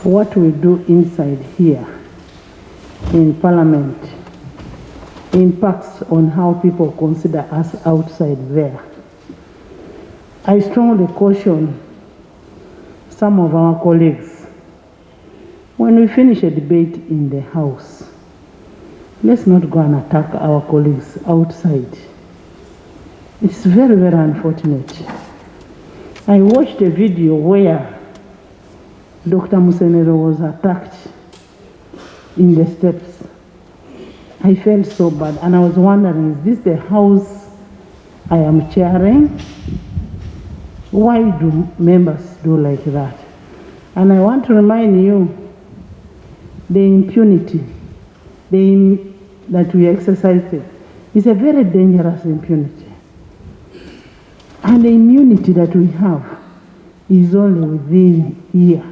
what we do inside here in Parliament impacts on how people consider us outside there. I strongly caution some of our colleagues, when we finish a debate in the House, let's not go and attack our colleagues outside. It's very, very unfortunate. I watched a video where Dr. Musenero was attacked in the steps. I felt so bad, and I was wondering, is this the House I am chairing? Why do members do like that? And I want to remind you, the impunity that we exercise is a very dangerous impunity. And the immunity that we have is only within here.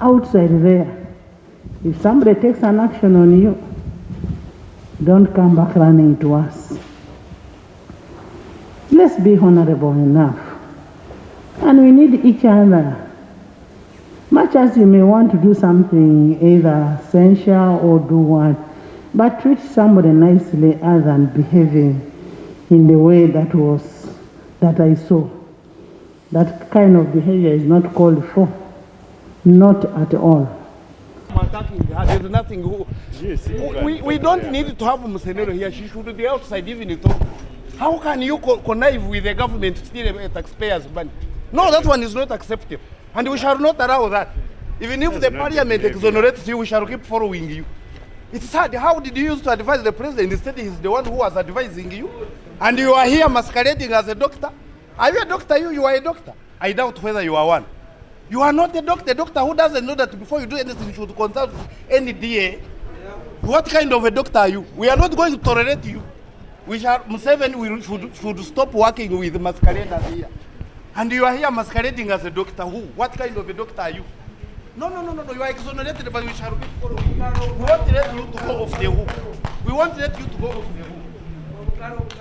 Outside there, if somebody takes an action on you, don't come back running to us. Let's be honorable enough. And we need each other. Much as you may want to do something either censure or do what, but treat somebody nicely other than behaving in the way that I saw. That kind of behavior is not called for. Not at all. There's nothing. We don't need to have Musenero here. She should be outside even if. How can you connive with the government to steal taxpayers' money? No, that one is not acceptable. And we shall not allow that. Even if the parliament exonerates you, we shall keep following you. It's sad. How did you used to advise the president? Instead, he's the one who was advising you. And you are here masquerading as a doctor. Are you a doctor? You are a doctor. I doubt whether you are one. You are not a doctor. A doctor who doesn't know that before you do anything, you should consult any DA. What kind of a doctor are you? We are not going to tolerate you. Museveni should stop working with masqueraders here. And you are here masquerading as a doctor who? What kind of a doctor are you? No. You are exonerated, but we shall be following. We won't let you to go off the hook. We won't let you to go off the hook.